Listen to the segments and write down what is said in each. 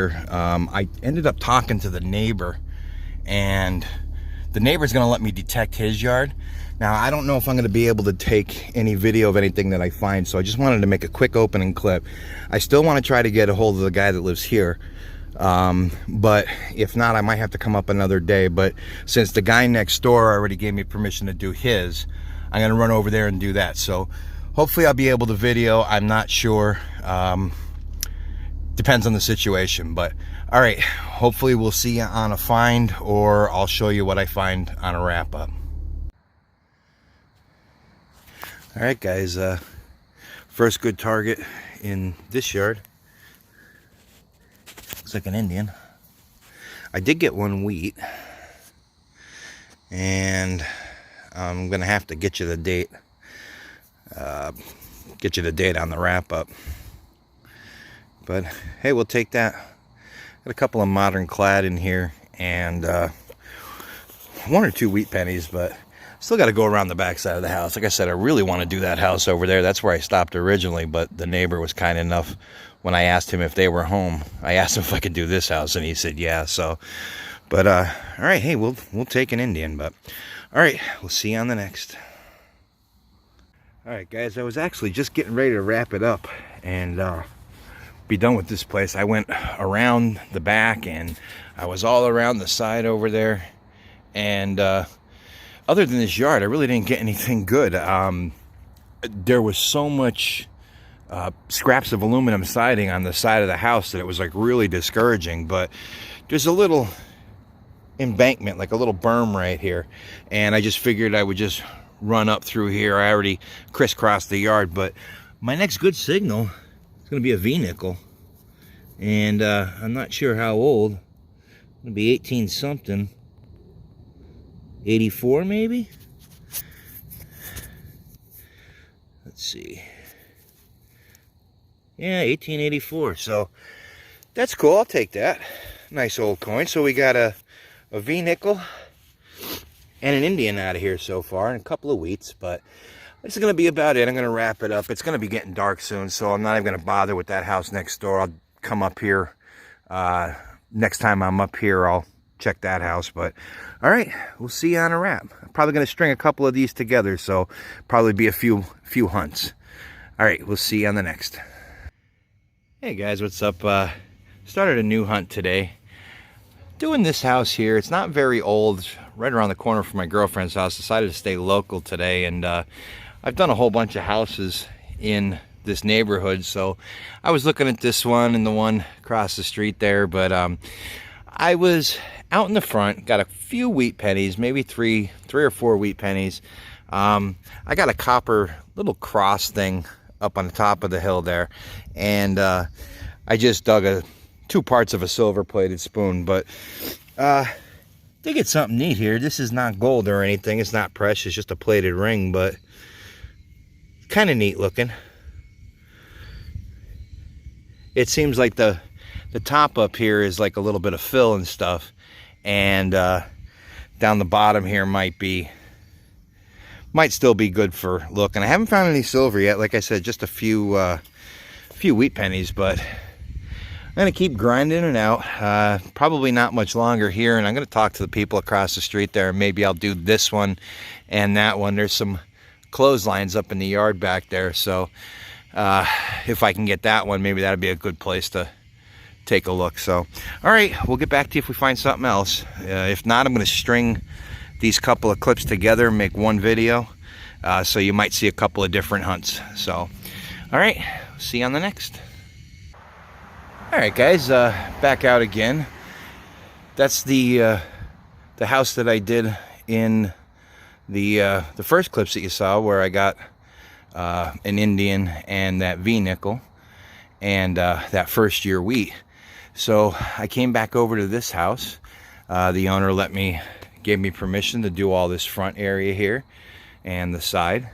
I ended up talking to the neighbor, and the neighbor's gonna let me detect his yard. Now, I don't know if I'm gonna be able to take any video of anything that I find, so I just wanted to make a quick opening clip. I still want to try to get a hold of the guy that lives here, but if not, I might have to come up another day. But since the guy next door already gave me permission to do his, I'm gonna run over there and do that. So hopefully I'll be able to video. I'm not sure. Depends on the situation, but all right, hopefully we'll see you on a find, or I'll show you what I find on a wrap up. All right, guys, first good target in this yard. Looks like an Indian. I did get one wheat, and I'm gonna have to get you the date. Get you the date on the wrap up. But hey, we'll take that. Got a couple of modern clad in here, and one or two wheat pennies, but still got to go around the back side of the house. Like I said, I really want to do that house over there. That's where I stopped originally, but the neighbor was kind enough when I asked him if they were home. I asked him if I could do this house, and he said yeah. So, but all right, hey, we'll take an Indian. But all right, we'll see you on the next. All right, guys, I was actually just getting ready to wrap it up and be done with this place. I went around the back, and I was all around the side over there, and other than this yard, I really didn't get anything good. There was so much scraps of aluminum siding on the side of the house that it was like really discouraging. But there's a little embankment, like a little berm right here, and I just figured I would just run up through here. I already crisscrossed the yard, but my next good signal, it's going to be a V-nickel, and I'm not sure how old. It's going to be 18 something, 84 maybe. Let's see. Yeah, 1884. So that's cool. I'll take that. Nice old coin. So we got a V-nickel and an Indian out of here so far, and a couple of wheats, but this is going to be about it. I'm going to wrap it up. It's going to be getting dark soon, so I'm not even going to bother with that house next door. I'll come up here. Next time I'm up here, I'll check that house. But all right, we'll see you on a wrap. I'm probably going to string a couple of these together, so probably be a few hunts. All right, we'll see you on the next. Hey guys, what's up? Started a new hunt today. Doing this house here. It's not very old. Right around the corner from my girlfriend's house. Decided to stay local today, and I've done a whole bunch of houses in this neighborhood, so I was looking at this one and the one across the street there, but I was out in the front, got a few wheat pennies, maybe three or four wheat pennies. I got a copper little cross thing up on the top of the hill there, and I just dug two parts of a silver-plated spoon, but they get something neat here. This is not gold or anything. It's not precious, just a plated ring, but kind of neat looking. It seems like the top up here is like a little bit of fill and stuff, and down the bottom here might still be good for looking. I haven't found any silver yet. Like I said, just a few wheat pennies, but I'm going to keep grinding it out. Probably not much longer here, and I'm going to talk to the people across the street there, and maybe I'll do this one and that one. There's some clotheslines up in the yard back there, so if I can get that one, maybe that'd be a good place to take a look. So all right, we'll get back to you if we find something else. If not, I'm going to string these couple of clips together and make one video, so you might see a couple of different hunts. So all right, see you on the next. All right, guys, back out again. That's the house that I did in the first clips that you saw, where I got an Indian and that V-nickel and that first year wheat. So I came back over to this house. The owner gave me permission to do all this front area here and the side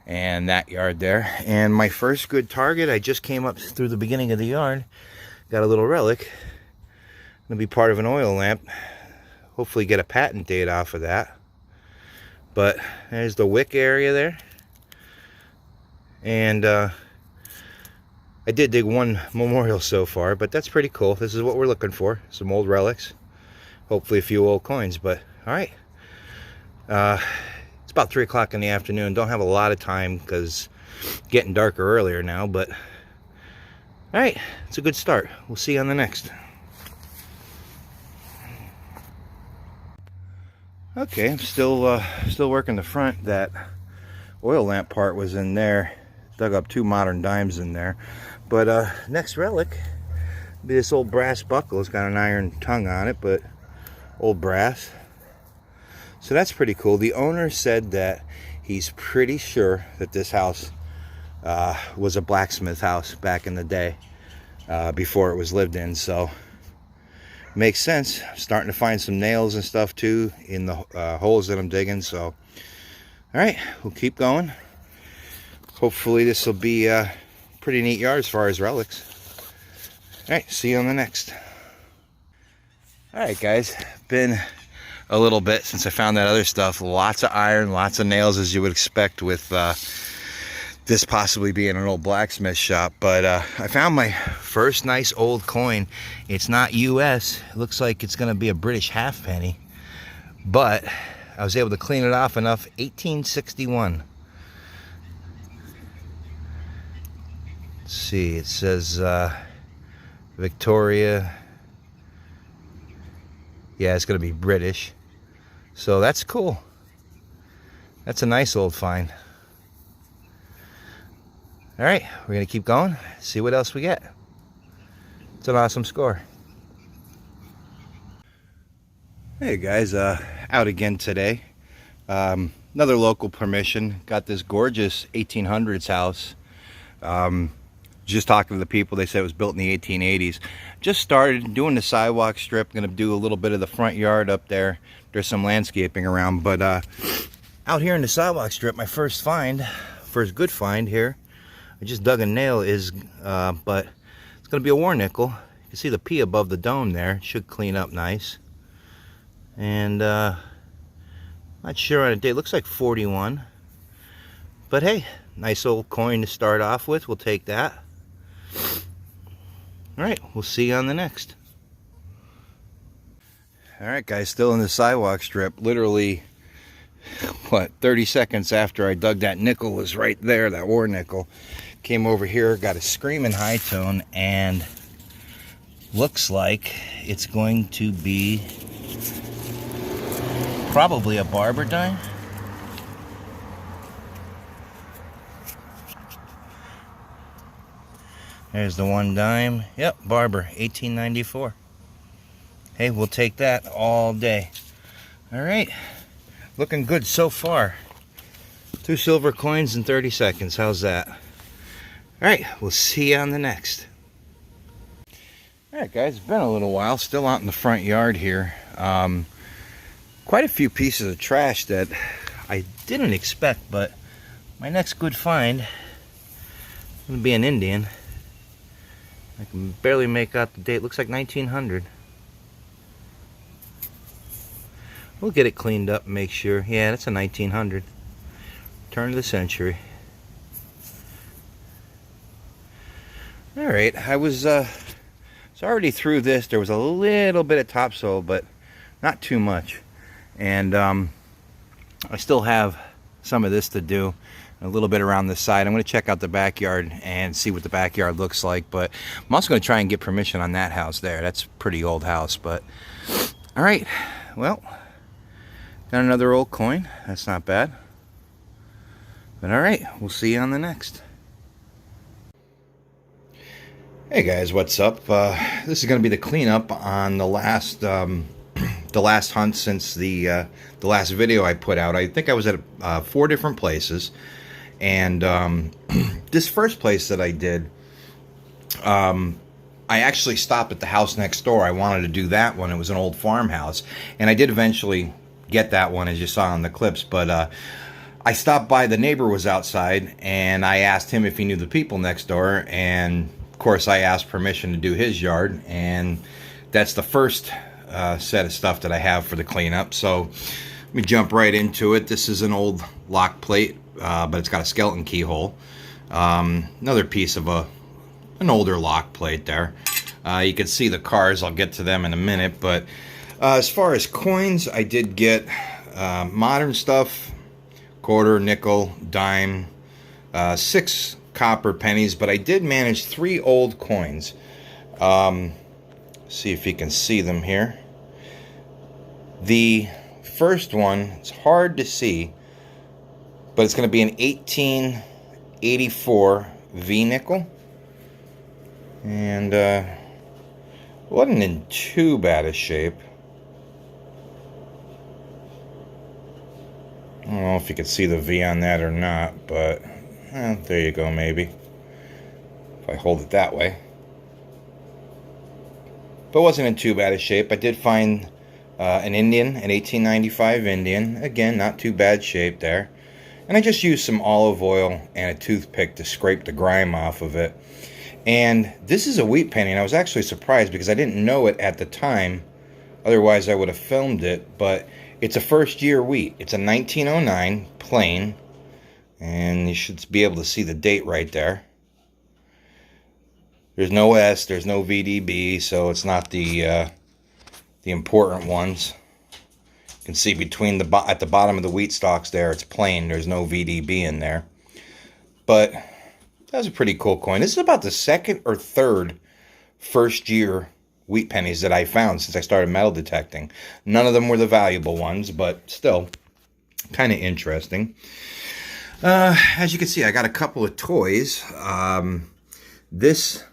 and that yard there. And my first good target, I just came up through the beginning of the yard, got a little relic. Gonna be part of an oil lamp. Hopefully get a patent date off of that. But there's the wick area there. And I did dig one memorial so far, but that's pretty cool. This is what we're looking for. Some old relics. Hopefully a few old coins, but all right. It's about 3 o'clock in the afternoon. Don't have a lot of time because it's getting darker earlier now, but all right, it's a good start. We'll see you on the next. Okay, I'm still working the front. That oil lamp part was in there. Dug up 2 modern dimes in there. But next relic be this old brass buckle. It's got an iron tongue on it, but old brass. So that's pretty cool. The owner said that he's pretty sure that this house was a blacksmith house back in the day, before it was lived in. So makes sense. I'm starting to find some nails and stuff too in the holes that I'm digging. So all right, we'll keep going. Hopefully this will be a pretty neat yard as far as relics. All right, see you on the next. All right, guys, been a little bit since I found that other stuff. Lots of iron, lots of nails, as you would expect with this possibly being an old blacksmith shop. But I found my first nice old coin. It's not US. It looks like it's going to be a British halfpenny, but I was able to clean it off enough. 1861. Let's see, it says Victoria. Yeah, it's going to be British. So that's cool. That's a nice old find. All right, we're going to keep going, see what else we get. It's an awesome score. Hey guys, out again today. Another local permission. Got this gorgeous 1800s house. Just talking to the people, they said it was built in the 1880s. Just started doing the sidewalk strip. Going to do a little bit of the front yard up there. There's some landscaping around, but out here in the sidewalk strip, my first good find here. I just dug a nail, but it's going to be a war nickel. You can see the P above the dome there. It should clean up nice. And not sure on a date. Looks like 41. But hey, nice old coin to start off with. We'll take that. All right, we'll see you on the next. All right, guys, still in the sidewalk strip. Literally, what, 30 seconds after I dug that nickel was right there, that war nickel. Came over here, got a screaming high tone, and looks like it's going to be probably a barber dime. There's the 1 dime. Yep, barber, 1894. Hey, we'll take that all day. All right, looking good so far. 2 silver coins in 30 seconds. How's that? All right, we'll see you on the next. All right, guys, it's been a little while. Still out in the front yard here. Quite a few pieces of trash that I didn't expect, but my next good find is going to be an Indian. I can barely make out the date. Looks like 1900. We'll get it cleaned up and make sure. Yeah, that's a 1900. Turn of the century. Alright, I was already through this. There was a little bit of topsoil, but not too much. And I still have some of this to do. A little bit around the side. I'm going to check out the backyard and see what the backyard looks like, but I'm also going to try and get permission on that house there. That's a pretty old house, but all right, well, got another old coin. That's not bad. But all right, we'll see you on the next. Hey guys, what's up? This is going to be the cleanup on the last hunt since the last video I put out. I think I was at 4 different places. And this first place that I did, I actually stopped at the house next door. I wanted to do that one. It was an old farmhouse. And I did eventually get that one, as you saw in the clips. But I stopped by. The neighbor was outside, and I asked him if he knew the people next door. And, of course, I asked permission to do his yard. And that's the first set of stuff that I have for the cleanup. So let me jump right into it. This is an old lock plate. But it's got a skeleton keyhole. Another piece of a an older lock plate there. You can see the cars. I'll get to them in a minute. But as far as coins, I did get modern stuff, quarter, nickel, dime, 6 copper pennies, but I did manage 3 old coins. See if you can see them here. The first one, it's hard to see, but it's going to be an 1884 V nickel, and wasn't in too bad a shape. I don't know if you could see the V on that or not, but there you go, maybe. If I hold it that way. But wasn't in too bad a shape. I did find an Indian, an 1895 Indian. Again, not too bad shape there. And I just used some olive oil and a toothpick to scrape the grime off of it. And this is a wheat penny, and I was actually surprised because I didn't know it at the time. Otherwise, I would have filmed it. But it's a first-year wheat. It's a 1909 plain. And you should be able to see the date right there. There's no S, there's no VDB, so it's not the important ones. You can see between at the bottom of the wheat stalks there, it's plain. There's no VDB in there. But that was a pretty cool coin. This is about the second or third first-year wheat pennies that I found since I started metal detecting. None of them were the valuable ones, but still kind of interesting. As you can see, I got a couple of toys. This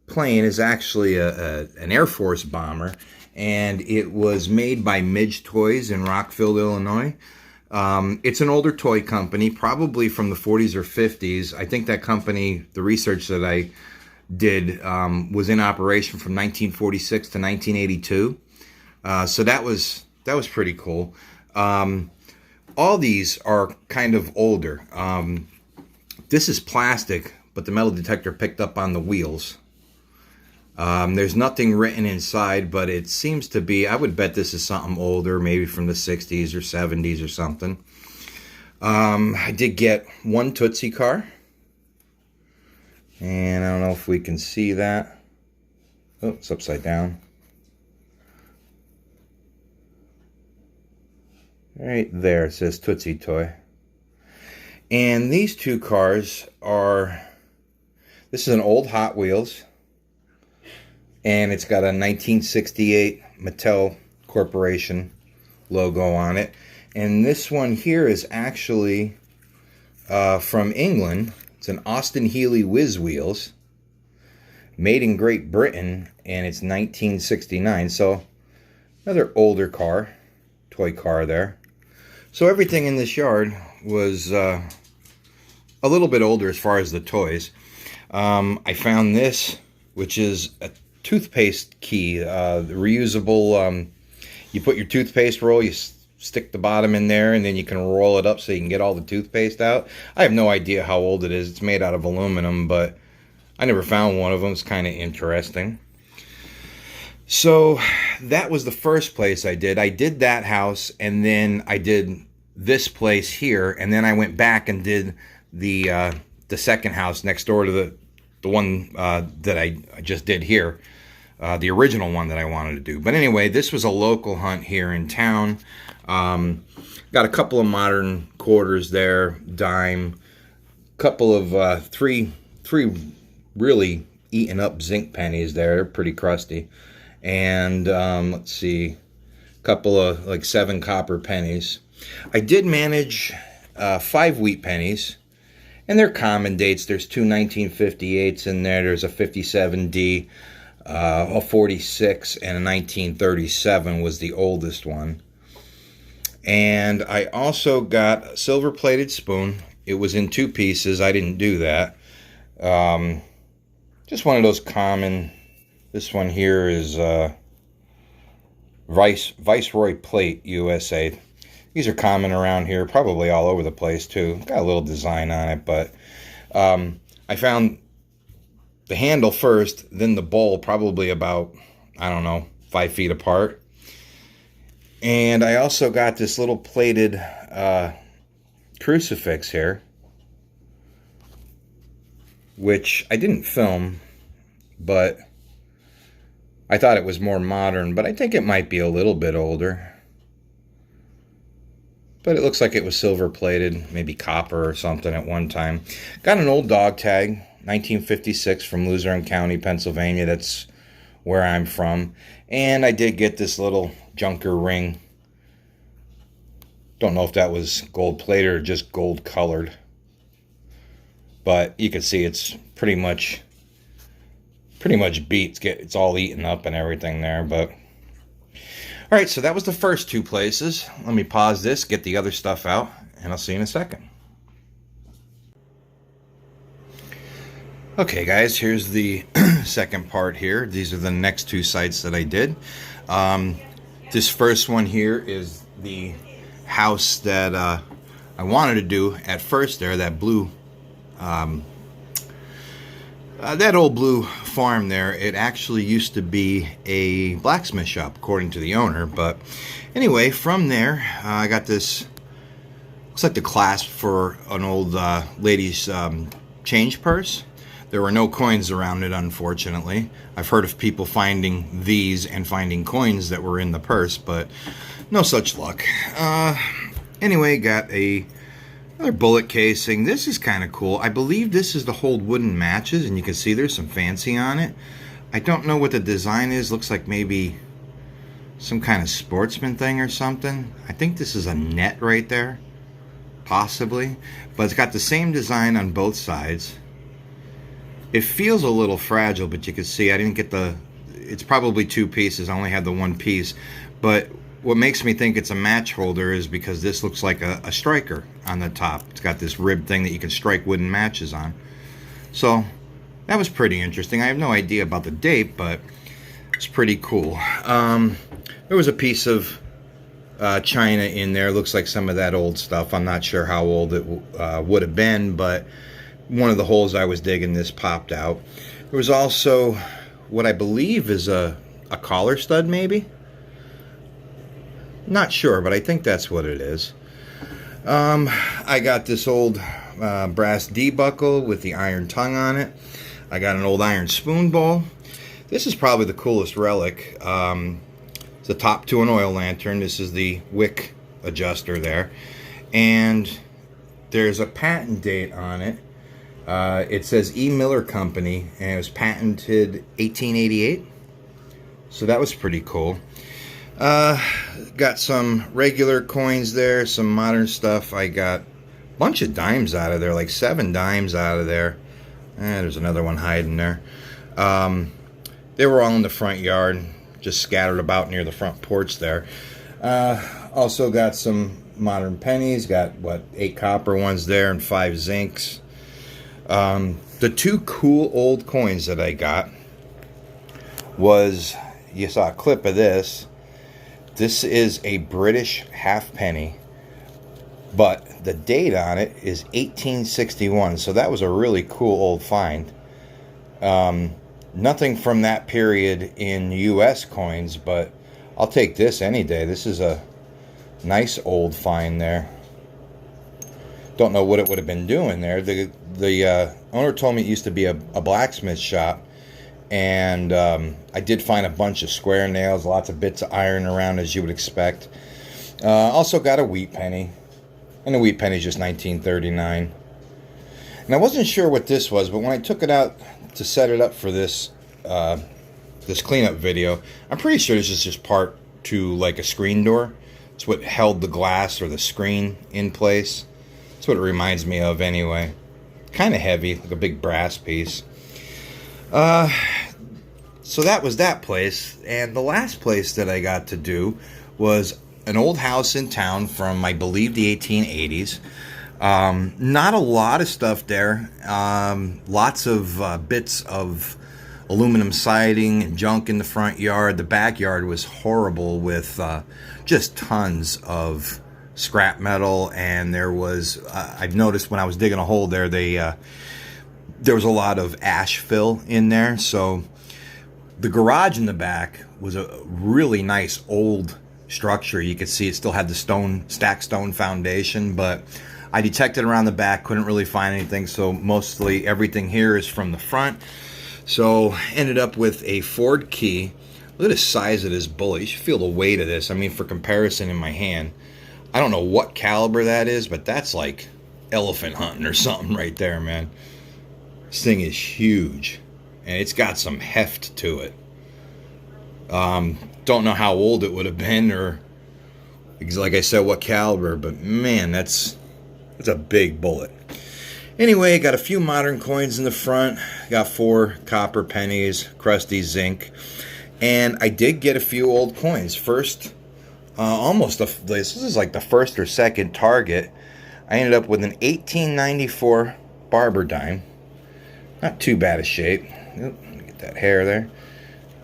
plane is actually an Air Force bomber, and it was made by Midge Toys in Rockville, Illinois. It's an older toy company, probably from the 40s or 50s. I think that company, the research that I did, was in operation from 1946 to 1982. So that was pretty cool. All these are kind of older. This is plastic, but the metal detector picked up on the wheels. There's nothing written inside, but it seems to be, I would bet this is something older, maybe from the 60s or 70s or something. I did get one Tootsie car. And I don't know if we can see that. Oh, it's upside down. Right there, it says Tootsie Toy. And these 2 cars are, this is an old Hot Wheels, and it's got a 1968 Mattel Corporation logo on it. And this one here is actually from England. It's an Austin Healey Whiz Wheels, made in Great Britain, and it's 1969. So another older car, toy car there. So everything in this yard was a little bit older as far as the toys. I found this, which is a toothpaste key, the reusable. You put your toothpaste roll, you stick the bottom in there, and then you can roll it up so you can get all the toothpaste out. I have no idea how old it is. It's made out of aluminum, but I never found one of them. It's kind of interesting. So that was the first place I did. I did that house, and then I did this place here, and then I went back and did the second house next door to the one that I just did here, the original one that I wanted to do. But anyway, this was a local hunt here in town. Got a couple of modern quarters there, dime, couple of three really eaten up zinc pennies there. They're pretty crusty. And let's see, a couple of like 7 copper pennies. I did manage 5 wheat pennies, and they're common dates. There's 2 1958s in there. There's a 57D, a 46, and a 1937 was the oldest one. And I also got a silver-plated spoon. It was in 2 pieces. I didn't do that. Just one of those common. This one here is Viceroy Plate USA. These are common around here, probably all over the place too. Got a little design on it, but I found the handle first, then the bowl, probably about, I don't know, 5 feet apart. And I also got this little plated crucifix here, which I didn't film, but I thought it was more modern, but I think it might be a little bit older. But it looks like it was silver plated, maybe copper or something at one time. Got an old dog tag, 1956 from Luzerne County, Pennsylvania. That's where I'm from. And I did get this little junker ring. Don't know if that was gold plated or just gold colored. But you can see it's pretty much beat. It's all eaten up and everything there. But all right, so that was the first two places. Let me pause this, get the other stuff out, and I'll see you in a second. Okay, guys, here's the second part here. These are the next two sites that I did. This first one here is the house that I wanted to do at first there, that blue, that old blue farm there. It actually used to be a blacksmith shop, according to the owner. But anyway, from there, I got this, looks like the clasp for an old lady's change purse. There were no coins around it, unfortunately. I've heard of people finding these and finding coins that were in the purse, but no such luck. Anyway, got another bullet casing. This is kind of cool. I believe this is to hold wooden matches, and you can see there's some fancy on it. I don't know what the design is. Looks like maybe some kind of sportsman thing or something. I think this is a net right there, possibly. But it's got the same design on both sides. It feels a little fragile, but you can see I didn't get it's probably two pieces. I only had the one piece. But what makes me think it's a match holder is because this looks like a striker on the top. It's got this rib thing that you can strike wooden matches on. So that was pretty interesting. I have no idea about the date, but it's pretty cool. There was a piece of china in there. Looks like some of that old stuff. I'm not sure how old it would have been, but one of the holes I was digging, this popped out. There was also what I believe is a collar stud, maybe? Not sure, but I think that's what it is. I got this old brass D-buckle with the iron tongue on it. I got an old iron spoon bowl. This is probably the coolest relic. It's the top to an oil lantern. This is the wick adjuster there. And there's a patent date on it. It says E. Miller Company, and it was patented 1888. So that was pretty cool. Got some regular coins there, some modern stuff. I got a bunch of dimes out of there, like 7 dimes out of there. There's another one hiding there. They were all in the front yard, just scattered about near the front porch there. Also got some modern pennies. Got, 8 copper ones there and 5 zincs. The 2 cool old coins that I got was, you saw a clip of this. This is a British halfpenny, but the date on it is 1861, so that was a really cool old find. Nothing from that period in US coins, but I'll take this any day. This is a nice old find there. Don't know what it would have been doing there. The owner told me it used to be a blacksmith shop. And I did find a bunch of square nails, lots of bits of iron around, as you would expect. Also got a wheat penny. And the wheat penny is just 1939. And I wasn't sure what this was, but when I took it out to set it up for this this cleanup video, I'm pretty sure this is just part to like a screen door. It's what held the glass or the screen in place. That's what it reminds me of anyway. Kind of heavy, like a big brass piece. So that was that place, and the last place that I got to do was an old house in town from, I believe, the 1880s. Not a lot of stuff there. Lots of bits of aluminum siding and junk in the front yard. The backyard was horrible with just tons of scrap metal, and there was, I've noticed when I was digging a hole there, there was a lot of ash fill in there. So the garage in the back was a really nice old structure. You could see it still had the stacked stone foundation, but I detected around the back, couldn't really find anything. So mostly everything here is from the front. So ended up with a Ford key. Look at the size of this bullet. You should feel the weight of this. I mean, for comparison, in my hand, I don't know what caliber that is, but that's like elephant hunting or something right there, man. This thing is huge, and it's got some heft to it. Don't know how old it would have been, or like I said, what caliber, but man, that's a big bullet. Anyway, got a few modern coins in the front. Got 4 copper pennies, crusty zinc, and I did get a few old coins. First, this is like the first or second target. I ended up with an 1894 barber dime. Not too bad a shape. Oop, let me get that hair there.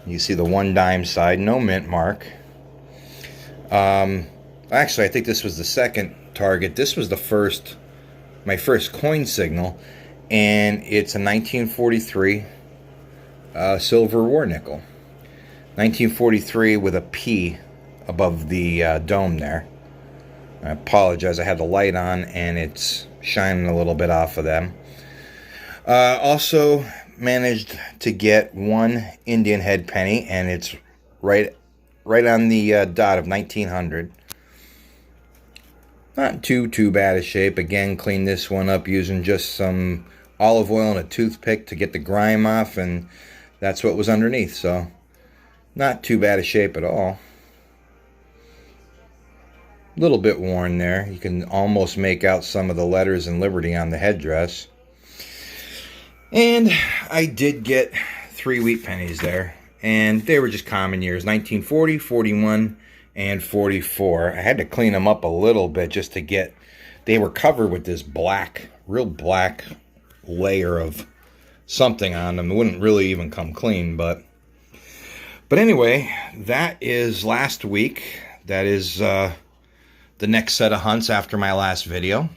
You see the 1 dime side, no mint mark. Actually, I think this was the second target. This was my first coin signal, and it's a 1943 silver war nickel. 1943 with a P above the dome there. I apologize, I had the light on and it's shining a little bit off of them. Also managed to get 1 Indian head penny, and it's right on the dot of 1900. Not too bad a shape. Again, cleaned this one up using just some olive oil and a toothpick to get the grime off, and that's what was underneath. So not too bad a shape at all. A little bit worn there. You can almost make out some of the letters in Liberty on the headdress. And I did get 3 wheat pennies there, and they were just common years: 1940, 41, and 44. I had to clean them up a little bit just to get, they were covered with this real black layer of something on them. It wouldn't really even come clean, but anyway, that is last week. That is the next set of hunts after my last video.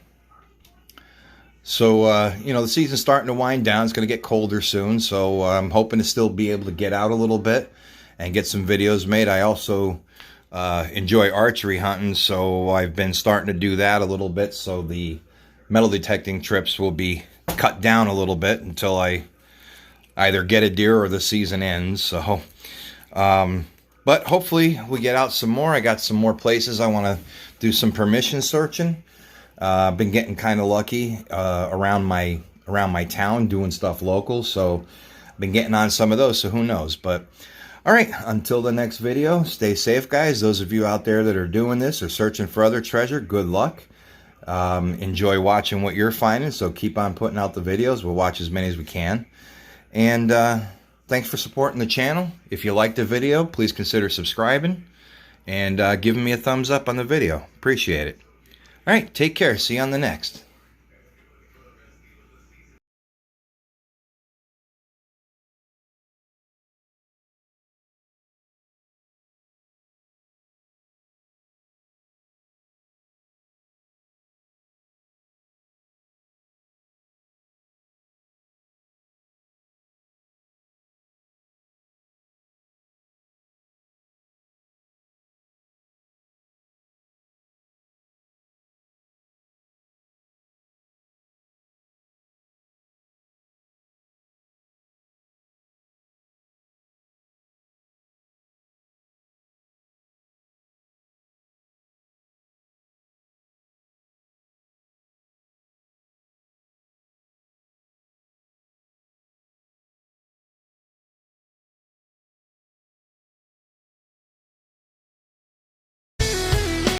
So, the season's starting to wind down. It's going to get colder soon, so I'm hoping to still be able to get out a little bit and get some videos made. I also enjoy archery hunting, so I've been starting to do that a little bit, so the metal detecting trips will be cut down a little bit until I either get a deer or the season ends. So but hopefully we get out some more. I got some more places I want to do some permission searching. I've been getting kind of lucky around my town doing stuff local, so I've been getting on some of those, so who knows. But all right, until the next video, stay safe, guys. Those of you out there that are doing this or searching for other treasure, good luck. Enjoy watching what you're finding, so keep on putting out the videos. We'll watch as many as we can. And thanks for supporting the channel. If you liked the video, please consider subscribing and giving me a thumbs up on the video. Appreciate it. All right, take care. See you on the next.